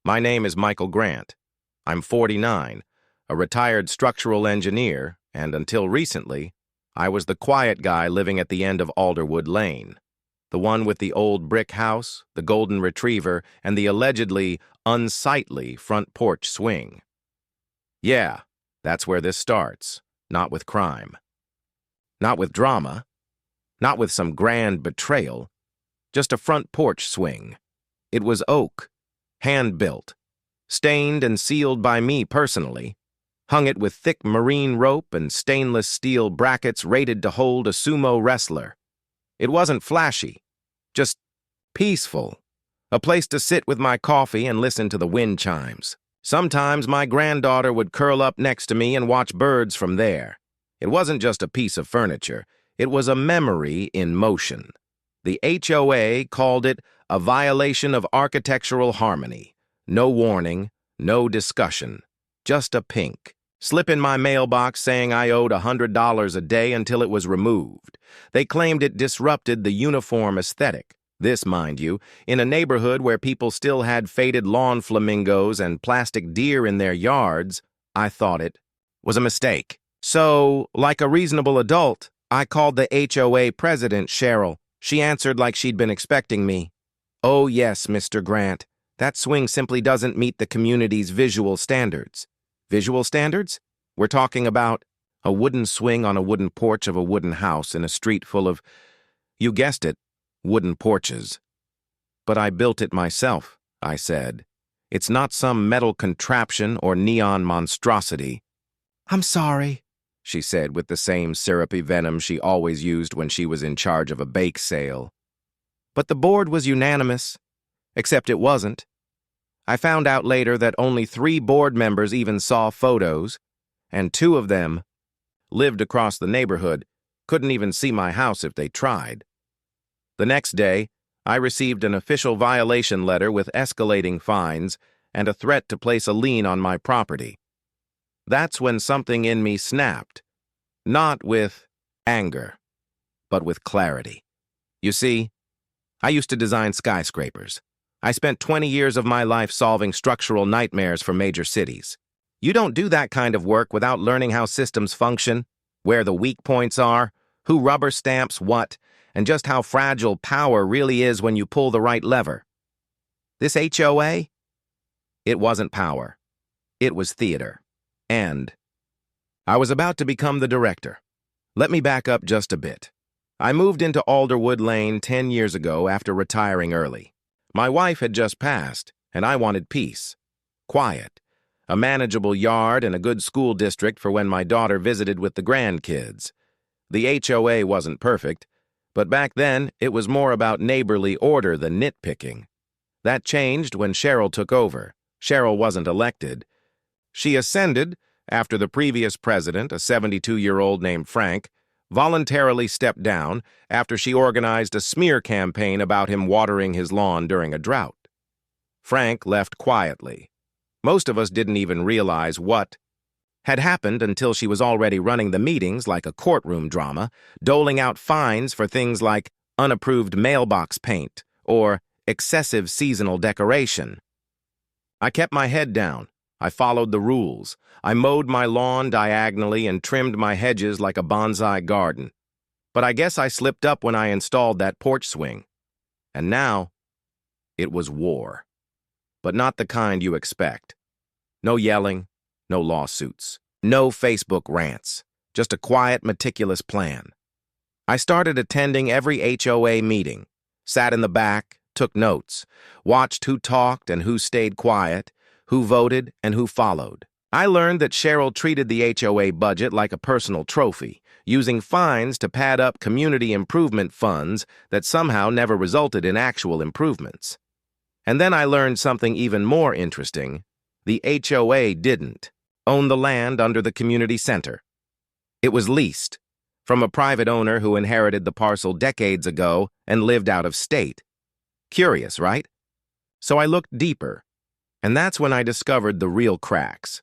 My name is Michael Grant. I'm 49, a retired structural engineer, and until recently, I was the quiet guy living at the end of Alderwood Lane. The one with the old brick house, the golden retriever, and the allegedly unsightly front porch swing. Yeah, that's where this starts. Not with crime. Not with drama. Not with some grand betrayal. Just a front porch swing. It was oak, hand-built, stained and sealed by me personally. Hung it with thick marine rope and stainless steel brackets rated to hold a sumo wrestler. It wasn't flashy, just peaceful. A place to sit with my coffee and listen to the wind chimes. Sometimes my granddaughter would curl up next to me and watch birds from there. It wasn't just a piece of furniture. It was a memory in motion. The HOA called it a violation of architectural harmony. No warning, no discussion, just a pink. Slip in my mailbox saying I owed $100 a day until it was removed. They claimed it disrupted the uniform aesthetic. This, mind you, in a neighborhood where people still had faded lawn flamingos and plastic deer in their yards. I thought it was a mistake. So, like a reasonable adult, I called the HOA president, Cheryl. She answered like she'd been expecting me. "Oh yes, Mr. Grant, that swing simply doesn't meet the community's visual standards." Visual standards? We're talking about a wooden swing on a wooden porch of a wooden house in a street full of, you guessed it, wooden porches. "But I built it myself," I said. "It's not some metal contraption or neon monstrosity." "I'm sorry," she said with the same syrupy venom she always used when she was in charge of a bake sale. But the board was unanimous, except it wasn't. I found out later that only 3 board members even saw photos, and 2 of them lived across the neighborhood, couldn't even see my house if they tried. The next day, I received an official violation letter with escalating fines and a threat to place a lien on my property. That's when something in me snapped, not with anger, but with clarity. You see, I used to design skyscrapers. I spent 20 years of my life solving structural nightmares for major cities. You don't do that kind of work without learning how systems function, where the weak points are, who rubber stamps what, and just how fragile power really is when you pull the right lever. This HOA? It wasn't power. It was theater. And I was about to become the director. Let me back up just a bit. I moved into Alderwood Lane 10 years ago after retiring early. My wife had just passed, and I wanted peace. Quiet. A manageable yard and a good school district for when my daughter visited with the grandkids. The HOA wasn't perfect, but back then it was more about neighborly order than nitpicking. That changed when Cheryl took over. Cheryl wasn't elected. She ascended after the previous president, a 72-year-old named Frank, voluntarily stepped down after she organized a smear campaign about him watering his lawn during a drought. Frank left quietly. Most of us didn't even realize what had happened until she was already running the meetings like a courtroom drama, doling out fines for things like unapproved mailbox paint or excessive seasonal decoration. I kept my head down. I followed the rules. I mowed my lawn diagonally and trimmed my hedges like a bonsai garden. But I guess I slipped up when I installed that porch swing. And now, it was war. But not the kind you expect. No yelling, no lawsuits, no Facebook rants, just a quiet, meticulous plan. I started attending every HOA meeting, sat in the back, took notes, watched who talked and who stayed quiet, who voted and who followed. I learned that Cheryl treated the HOA budget like a personal trophy, using fines to pad up community improvement funds that somehow never resulted in actual improvements. And then I learned something even more interesting. The HOA didn't own the land under the community center. It was leased from a private owner who inherited the parcel decades ago and lived out of state. Curious, right? So I looked deeper. And that's when I discovered the real cracks.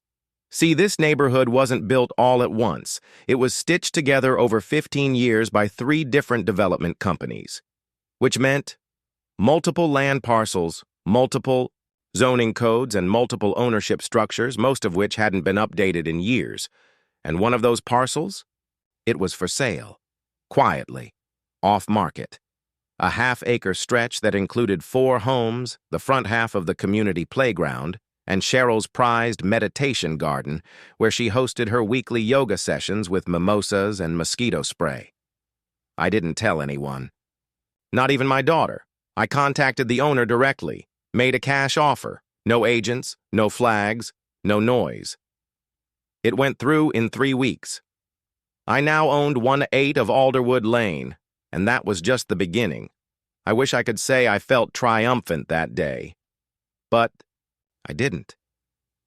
See, this neighborhood wasn't built all at once. It was stitched together over 15 years by 3 different development companies, which meant multiple land parcels, multiple zoning codes, and multiple ownership structures, most of which hadn't been updated in years. And one of those parcels? It was for sale. Quietly. Off-market. A half-acre stretch that included 4 homes, the front half of the community playground, and Cheryl's prized meditation garden, where she hosted her weekly yoga sessions with mimosas and mosquito spray. I didn't tell anyone. Not even my daughter. I contacted the owner directly, made a cash offer. No agents, no flags, no noise. It went through in 3 weeks. I now owned 1/8 of Alderwood Lane, and that was just the beginning. I wish I could say I felt triumphant that day. But I didn't.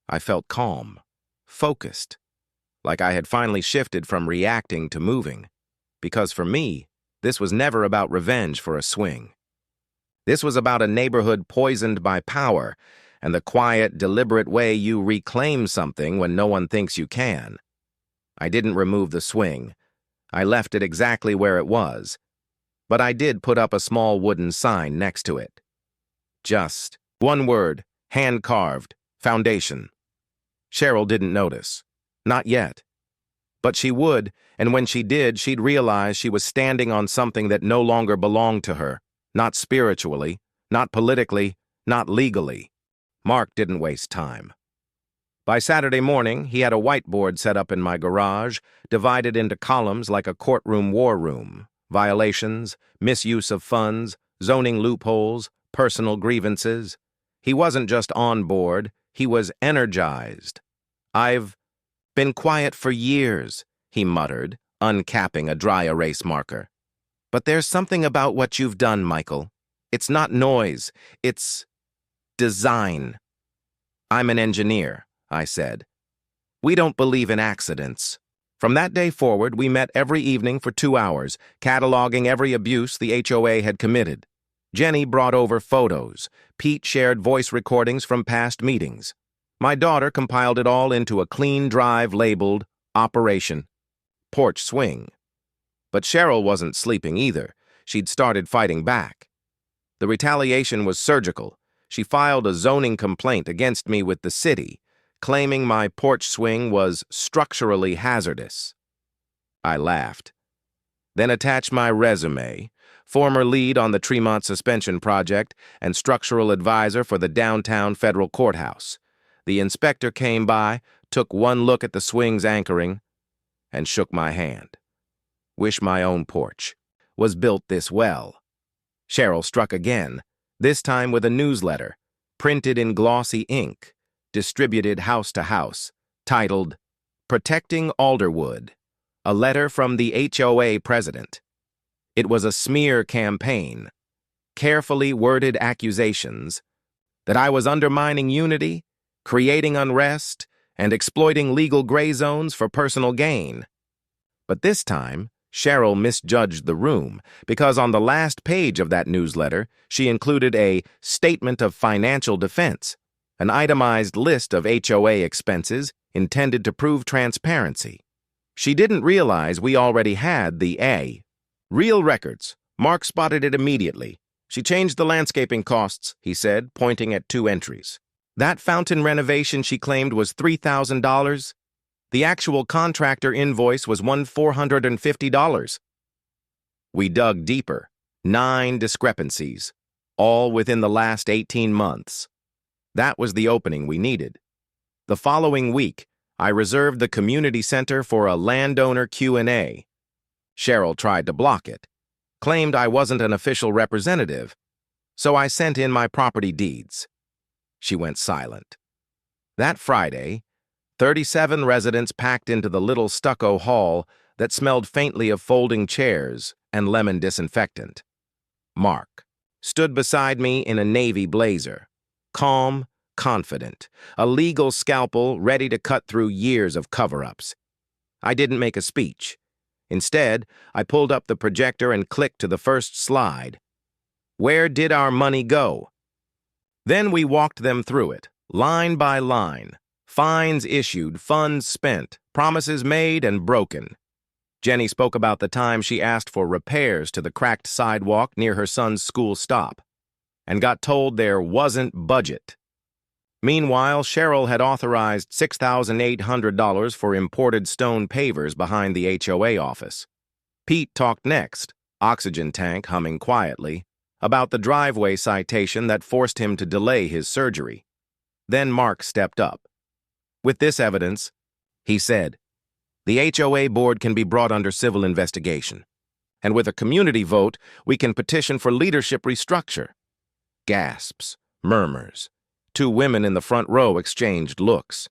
I felt calm, focused, like I had finally shifted from reacting to moving. Because for me, this was never about revenge for a swing. This was about a neighborhood poisoned by power and the quiet, deliberate way you reclaim something when no one thinks you can. I didn't remove the swing. I left it exactly where it was. But I did put up a small wooden sign next to it. Just one word, hand-carved, foundation. Cheryl didn't notice. Not yet. But she would, and when she did, she'd realize she was standing on something that no longer belonged to her. Not spiritually, not politically, not legally. Mark didn't waste time. By Saturday morning, he had a whiteboard set up in my garage, divided into columns like a courtroom war room. Violations, misuse of funds, zoning loopholes, personal grievances. He wasn't just on board, he was energized. "I've been quiet for years," he muttered, uncapping a dry erase marker. "But there's something about what you've done, Michael. It's not noise, it's design." "I'm an engineer," I said. "We don't believe in accidents." From that day forward, we met every evening for 2 hours, cataloging every abuse the HOA had committed. Jenny brought over photos. Pete shared voice recordings from past meetings. My daughter compiled it all into a clean drive labeled Operation Porch Swing. But Cheryl wasn't sleeping either. She'd started fighting back. The retaliation was surgical. She filed a zoning complaint against me with the city, claiming my porch swing was structurally hazardous. I laughed. Then attached my resume, former lead on the Tremont Suspension Project and structural advisor for the downtown federal courthouse. The inspector came by, took one look at the swing's anchoring, and shook my hand. Wish my own porch was built this well. Cheryl struck again, this time with a newsletter, printed in glossy ink, distributed house to house, titled, "Protecting Alderwood, a letter from the HOA president." It was a smear campaign, carefully worded accusations that I was undermining unity, creating unrest, and exploiting legal gray zones for personal gain. But this time, Cheryl misjudged the room because on the last page of that newsletter, she included a statement of financial defense, an itemized list of HOA expenses intended to prove transparency. She didn't realize we already had the real records. Mark spotted it immediately. "She changed the landscaping costs," he said, pointing at 2 entries. "That fountain renovation she claimed was $3,000. The actual contractor invoice was $1,450. We dug deeper. 9 discrepancies, all within the last 18 months. That was the opening we needed. The following week, I reserved the community center for a landowner Q&A. Cheryl tried to block it, claimed I wasn't an official representative, so I sent in my property deeds. She went silent. That Friday, 37 residents packed into the little stucco hall that smelled faintly of folding chairs and lemon disinfectant. Mark stood beside me in a navy blazer, calm, confident, a legal scalpel ready to cut through years of cover-ups. I didn't make a speech. Instead, I pulled up the projector and clicked to the first slide. Where did our money go? Then we walked them through it, line by line. Fines issued, funds spent, promises made and broken. Jenny spoke about the time she asked for repairs to the cracked sidewalk near her son's school stop and got told there wasn't budget. Meanwhile, Cheryl had authorized $6,800 for imported stone pavers behind the HOA office. Pete talked next, oxygen tank humming quietly, about the driveway citation that forced him to delay his surgery. Then Mark stepped up. With this evidence, he said, the HOA board can be brought under civil investigation. And with a community vote, we can petition for leadership restructure. Gasps, murmurs. Two women in the front row exchanged looks.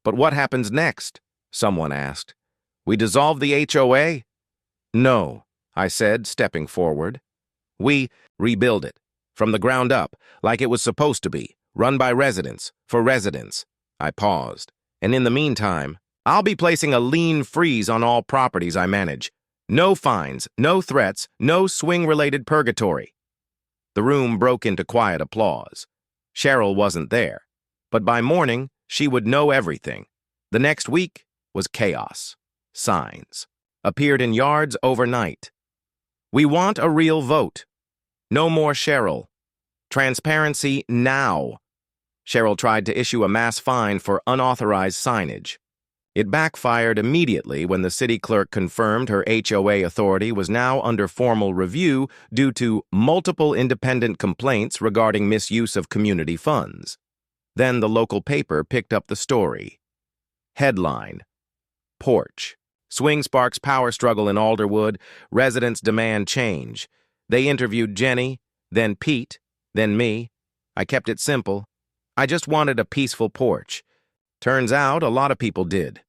But what happens next? Someone asked. We dissolve the HOA? No, I said, stepping forward. We rebuild it, from the ground up, like it was supposed to be, run by residents, for residents. I paused. And in the meantime, I'll be placing a lien freeze on all properties I manage. No fines, no threats, no swing-related purgatory. The room broke into quiet applause. Cheryl wasn't there, but by morning, she would know everything. The next week was chaos. Signs appeared in yards overnight. We want a real vote. No more Cheryl. Transparency now. Cheryl tried to issue a mass fine for unauthorized signage. It backfired immediately when the city clerk confirmed her HOA authority was now under formal review due to multiple independent complaints regarding misuse of community funds. Then the local paper picked up the story. Headline: Porch. Swing sparks power struggle in Alderwood. Residents demand change. They interviewed Jenny, then Pete, then me. I kept it simple. I just wanted a peaceful porch. Turns out a lot of people did.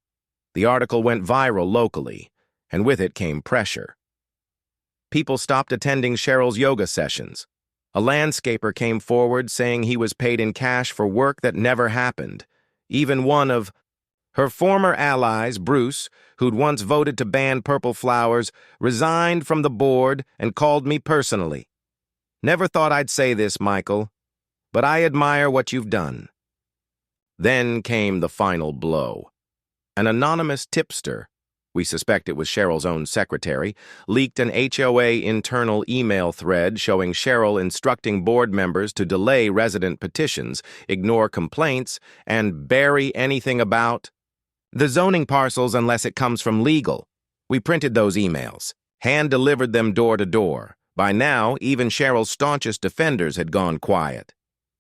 The article went viral locally, and with it came pressure. People stopped attending Cheryl's yoga sessions. A landscaper came forward saying he was paid in cash for work that never happened. Even one of her former allies, Bruce, who'd once voted to ban purple flowers, resigned from the board and called me personally. Never thought I'd say this, Michael, but I admire what you've done. Then came the final blow. An anonymous tipster, we suspect it was Cheryl's own secretary, leaked an HOA internal email thread showing Cheryl instructing board members to delay resident petitions, ignore complaints, and bury anything about the zoning parcels unless it comes from legal. We printed those emails, hand-delivered them door to door. By now, even Cheryl's staunchest defenders had gone quiet.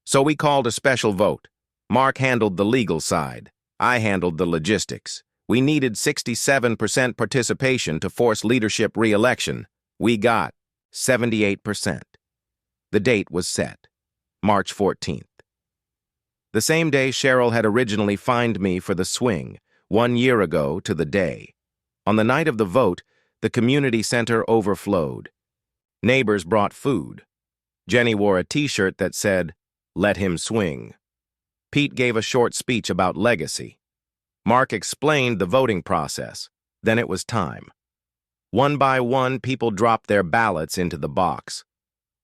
So we called a special vote. Mark handled the legal side. I handled the logistics. We needed 67% participation to force leadership re-election. We got 78%. The date was set, March 14th. The same day Cheryl had originally fined me for the swing, 1 year ago to the day. On the night of the vote, the community center overflowed. Neighbors brought food. Jenny wore a t-shirt that said, "Let him swing." Pete gave a short speech about legacy. Mark explained the voting process. Then it was time. One by one, people dropped their ballots into the box.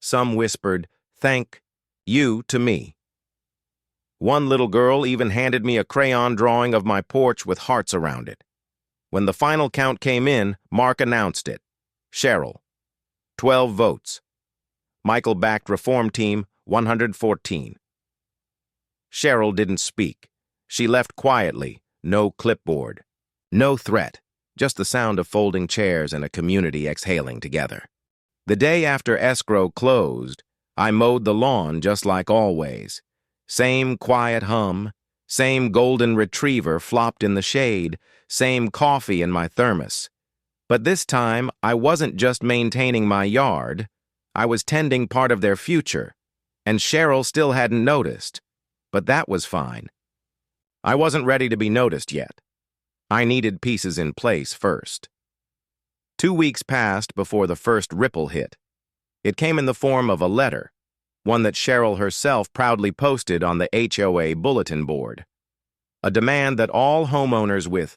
Some whispered, "Thank you" to me. One little girl even handed me a crayon drawing of my porch with hearts around it. When the final count came in, Mark announced it. Cheryl, 12 votes. Michael backed Reform Team, 114. Cheryl didn't speak. She left quietly, no clipboard. No threat, just the sound of folding chairs and a community exhaling together. The day after escrow closed, I mowed the lawn just like always. Same quiet hum, same golden retriever flopped in the shade, same coffee in my thermos. But this time, I wasn't just maintaining my yard. I was tending part of their future, and Cheryl still hadn't noticed. But that was fine. I wasn't ready to be noticed yet. I needed pieces in place first. 2 weeks passed before the first ripple hit. It came in the form of a letter, one that Cheryl herself proudly posted on the HOA bulletin board. A demand that all homeowners with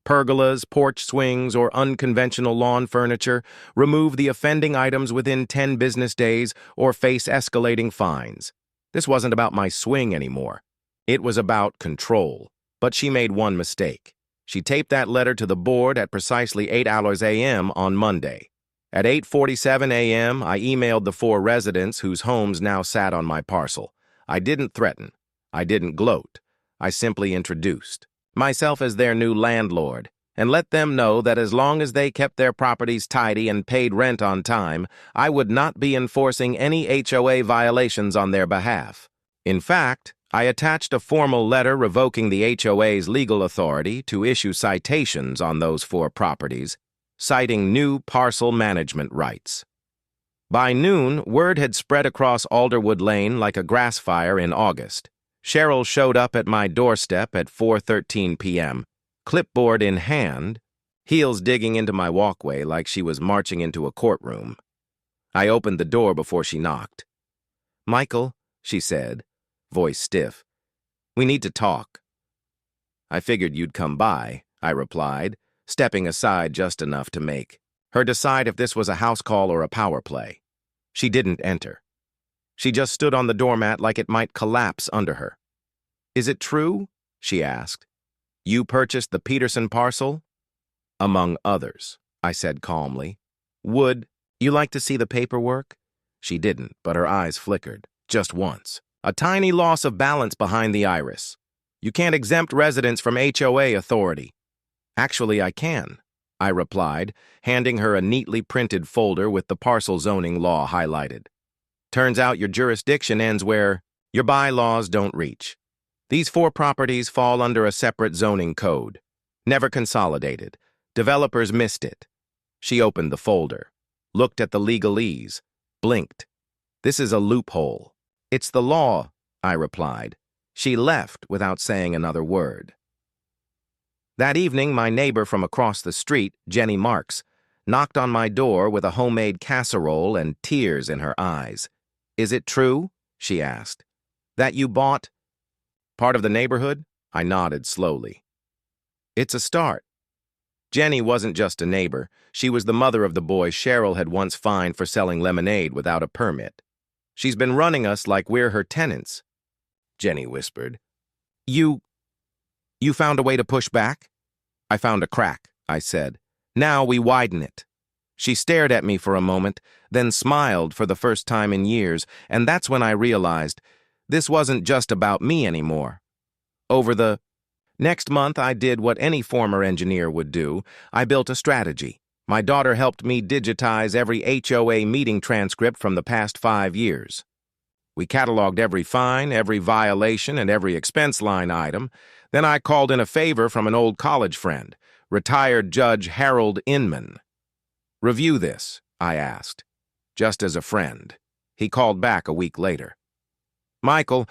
pergolas, porch swings, or unconventional lawn furniture remove the offending items within 10 business days or face escalating fines. This wasn't about my swing anymore. It was about control. But she made one mistake. She taped that letter to the board at precisely 8 a.m. on Monday. At 8:47 a.m., I emailed the 4 residents whose homes now sat on my parcel. I didn't threaten. I didn't gloat. I simply introduced myself as their new landlord and let them know that as long as they kept their properties tidy and paid rent on time, I would not be enforcing any HOA violations on their behalf. In fact, I attached a formal letter revoking the HOA's legal authority to issue citations on those 4 properties, citing new parcel management rights. By noon, word had spread across Alderwood Lane like a grass fire in August. Cheryl showed up at my doorstep at 4:13 p.m., clipboard in hand, heels digging into my walkway like she was marching into a courtroom. I opened the door before she knocked. "Michael," she said, voice stiff, "we need to talk." "I figured you'd come by," I replied, stepping aside just enough to make her decide if this was a house call or a power play. She didn't enter. She just stood on the doormat like it might collapse under her. "Is it true?" she asked. "You purchased the Peterson parcel?" "Among others," I said calmly. "Would you like to see the paperwork?" She didn't, but her eyes flickered, just once. A tiny loss of balance behind the iris. "You can't exempt residents from HOA authority." "Actually, I can," I replied, handing her a neatly printed folder with the parcel zoning law highlighted. "Turns out your jurisdiction ends where your bylaws don't reach. These 4 properties fall under a separate zoning code. Never consolidated. Developers missed it." She opened the folder, looked at the legalese, blinked. "This is a loophole." "It's the law," I replied. She left without saying another word. That evening, my neighbor from across the street, Jenny Marks, knocked on my door with a homemade casserole and tears in her eyes. "Is it true?" she asked. "That you bought part of the neighborhood?" I nodded slowly. "It's a start." Jenny wasn't just a neighbor. She was the mother of the boy Cheryl had once fined for selling lemonade without a permit. "She's been running us like we're her tenants," Jenny whispered. You found a way to push back?" "I found a crack," I said. "Now we widen it." She stared at me for a moment, then smiled for the first time in years, and that's when I realized this wasn't just about me anymore. Over the next month, I did what any former engineer would do. I built a strategy. My daughter helped me digitize every HOA meeting transcript from the past 5 years. We cataloged every fine, every violation, and every expense line item. Then I called in a favor from an old college friend, retired Judge Harold Inman. "Review this," I asked, just as a friend. He called back a week later. "Michael,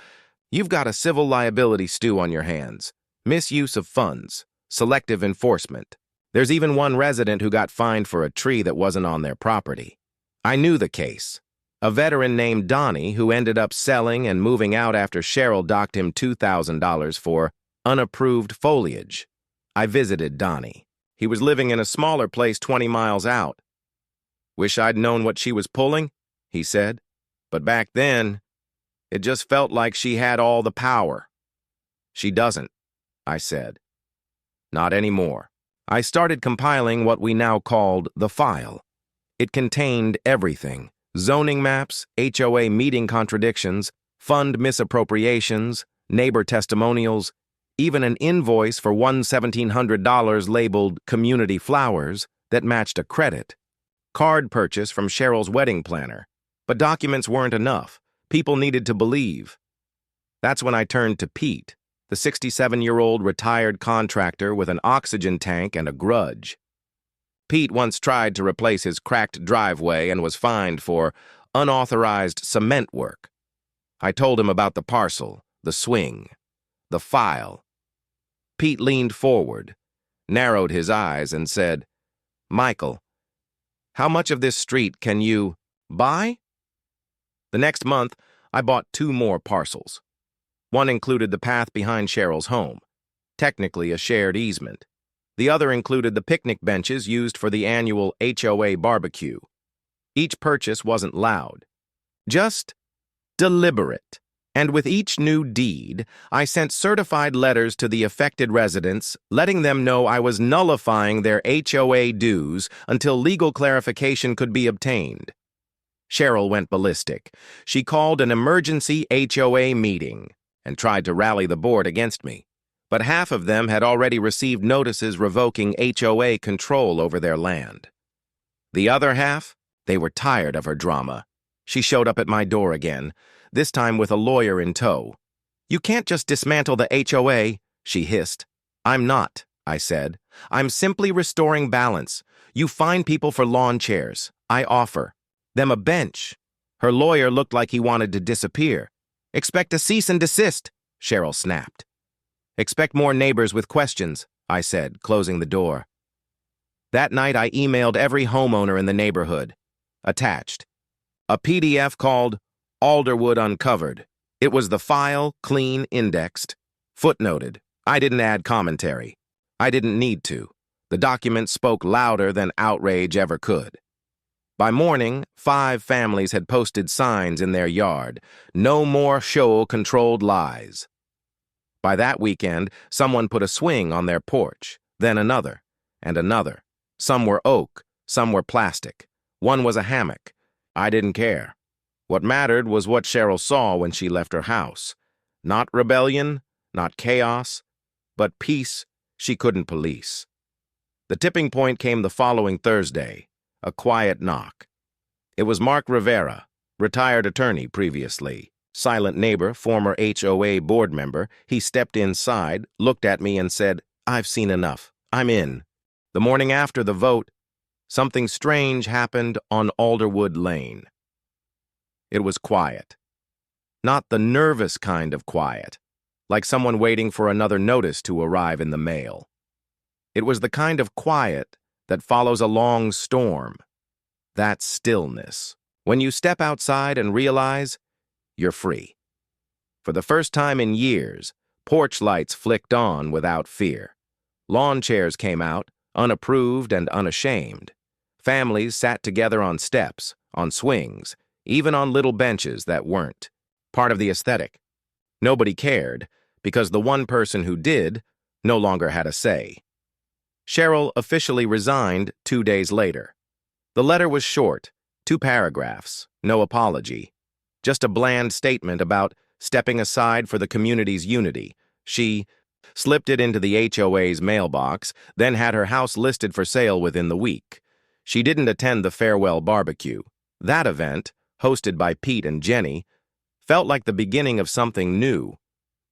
you've got a civil liability stew on your hands. Misuse of funds, selective enforcement. There's even one resident who got fined for a tree that wasn't on their property." I knew the case. A veteran named Donnie who ended up selling and moving out after Cheryl docked him $2,000 for unapproved foliage. I visited Donnie. He was living in a smaller place 20 miles out. "Wish I'd known what she was pulling," he said. "But back then, it just felt like she had all the power." "She doesn't," I said. "Not anymore." I started compiling what we now called the file. It contained everything: zoning maps, HOA meeting contradictions, fund misappropriations, neighbor testimonials, even an invoice for $1,700 labeled Community Flowers that matched a credit. Card purchase from Cheryl's wedding planner. But documents weren't enough. People needed to believe. That's when I turned to Pete, the 67-year-old retired contractor with an oxygen tank and a grudge. Pete once tried to replace his cracked driveway and was fined for unauthorized cement work. I told him about the parcel, the swing, the file. Pete leaned forward, narrowed his eyes, and said, "Michael, how much of this street can you buy?" The next month, I bought 2 more parcels. One included the path behind Cheryl's home, technically a shared easement. The other included the picnic benches used for the annual HOA barbecue. Each purchase wasn't loud, just deliberate. And with each new deed, I sent certified letters to the affected residents, letting them know I was nullifying their HOA dues until legal clarification could be obtained. Cheryl went ballistic. She called an emergency HOA meeting. and tried to rally the board against me. But half of them had already received notices revoking HOA control over their land. The other half, they were tired of her drama. She showed up at my door again, this time with a lawyer in tow. "You can't just dismantle the HOA," she hissed. "I'm not," I said. "I'm simply restoring balance. You fine people for lawn chairs. I offer them a bench." Her lawyer looked like he wanted to disappear. "Expect a cease and desist," Cheryl snapped. "Expect more neighbors with questions," I said, closing the door. That night, I emailed every homeowner in the neighborhood. Attached, a PDF called Alderwood Uncovered. It was the file, clean, indexed. Footnoted. I didn't add commentary. I didn't need to. The document spoke louder than outrage ever could. By morning, 5 families had posted signs in their yard. "No more show-controlled lies." By that weekend, someone put a swing on their porch, then another, and another. Some were oak, some were plastic. One was a hammock. I didn't care. What mattered was what Cheryl saw when she left her house. Not rebellion, not chaos, but peace she couldn't police. The tipping point came the following Thursday, a quiet knock. It was Mark Rivera, retired attorney previously, silent neighbor, former HOA board member. He stepped inside, looked at me and said, "I've seen enough. I'm in." The morning after the vote, something strange happened on Alderwood Lane. It was quiet. Not the nervous kind of quiet, like someone waiting for another notice to arrive in the mail. It was the kind of quiet that follows a long storm. That stillness, when you step outside and realize you're free. For the first time in years, porch lights flicked on without fear. Lawn chairs came out, unapproved and unashamed. Families sat together on steps, on swings, even on little benches that weren't. Part of the aesthetic. Nobody cared, because the one person who did no longer had a say. Cheryl officially resigned 2 days later. The letter was short, 2 paragraphs, no apology. Just a bland statement about stepping aside for the community's unity. She slipped it into the HOA's mailbox, then had her house listed for sale within the week. She didn't attend the farewell barbecue. That event, hosted by Pete and Jenny, felt like the beginning of something new.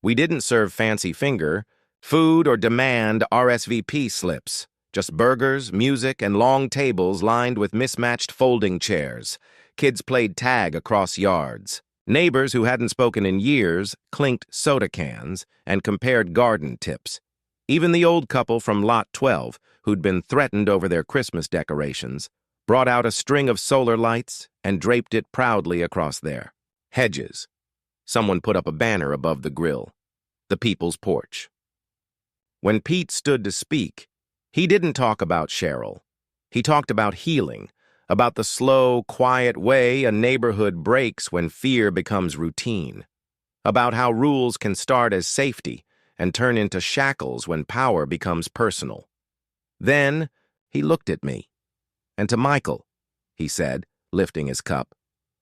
We didn't serve fancy food or demand RSVP slips. Just burgers, music, and long tables lined with mismatched folding chairs. Kids played tag across yards. Neighbors who hadn't spoken in years clinked soda cans and compared garden tips. Even the old couple from Lot 12, who'd been threatened over their Christmas decorations, brought out a string of solar lights and draped it proudly across their hedges. Someone put up a banner above the grill. The people's porch. When Pete stood to speak, he didn't talk about Cheryl. He talked about healing, about the slow, quiet way a neighborhood breaks when fear becomes routine, about how rules can start as safety and turn into shackles when power becomes personal. Then he looked at me. "And to Michael," he said, lifting his cup,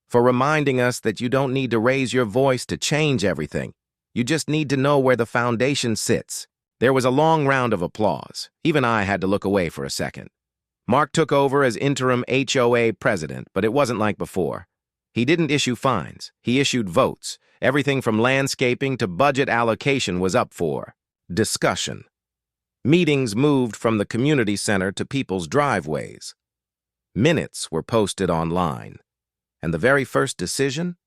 "for reminding us that you don't need to raise your voice to change everything. You just need to know where the foundation sits." There was a long round of applause. Even I had to look away for a second. Mark took over as interim HOA president, but it wasn't like before. He didn't issue fines. He issued votes. Everything from landscaping to budget allocation was up for discussion. Meetings moved from the community center to people's driveways. Minutes were posted online. And the very first decision?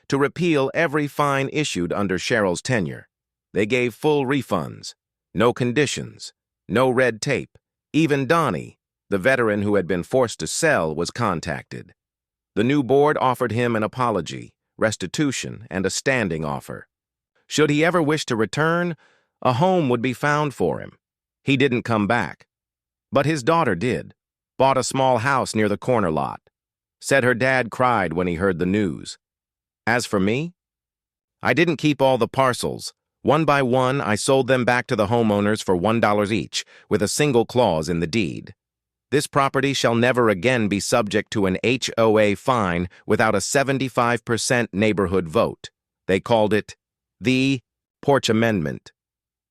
To repeal every fine issued under Cheryl's tenure. They gave full refunds, no conditions, no red tape. Even Donnie, the veteran who had been forced to sell, was contacted. The new board offered him an apology, restitution, and a standing offer. Should he ever wish to return, a home would be found for him. He didn't come back. But his daughter did, bought a small house near the corner lot. Said her dad cried when he heard the news. As for me, I didn't keep all the parcels. One by one, I sold them back to the homeowners for $1 each, with a single clause in the deed. This property shall never again be subject to an HOA fine without a 75% neighborhood vote. They called it The porch amendment.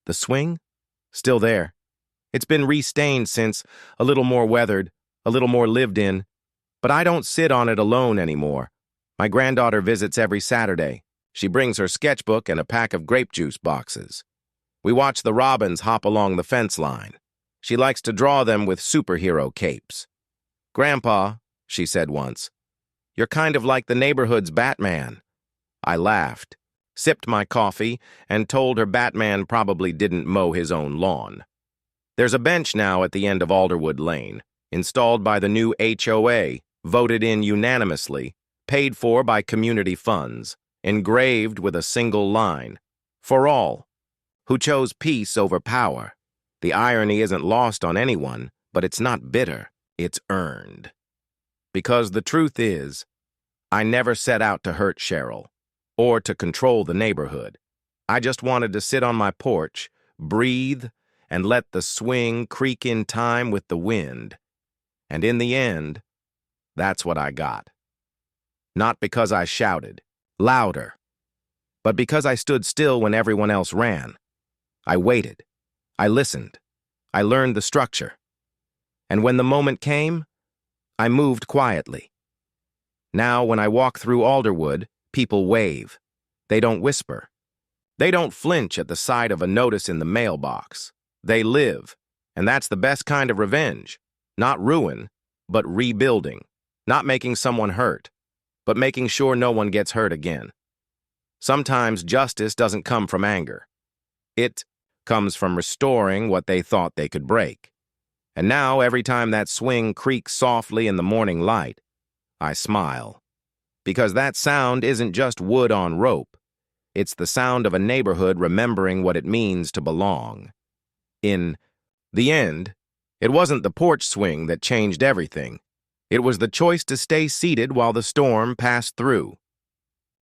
The swing? Still there. It's been restained since, a little more weathered, a little more lived in. But I don't sit on it alone anymore. My granddaughter visits every Saturday. She brings her sketchbook and a pack of grape juice boxes. We watch the robins hop along the fence line. She likes to draw them with superhero capes. "Grandpa," she said once, "you're kind of like the neighborhood's Batman." I laughed, sipped my coffee, and told her Batman probably didn't mow his own lawn. There's a bench now at the end of Alderwood Lane, installed by the new HOA, voted in unanimously, paid for by community funds, engraved with a single line, "For all, who chose peace over power." The irony isn't lost on anyone, but it's not bitter, it's earned. Because the truth is, I never set out to hurt Cheryl, or to control the neighborhood. I just wanted to sit on my porch, breathe, and let the swing creak in time with the wind. And in the end, that's what I got. Not because I shouted, louder, but because I stood still when everyone else ran. I waited. I listened. I learned the structure. And when the moment came, I moved quietly. Now, when I walk through Alderwood, people wave. They don't whisper. They don't flinch at the sight of a notice in the mailbox. They live, and that's the best kind of revenge. Not ruin, but rebuilding. Not making someone hurt, but making sure no one gets hurt again. Sometimes justice doesn't come from anger. It comes from restoring what they thought they could break. And now, every time that swing creaks softly in the morning light, I smile. Because that sound isn't just wood on rope. It's the sound of a neighborhood remembering what it means to belong. In the end, it wasn't the porch swing that changed everything. It was the choice to stay seated while the storm passed through.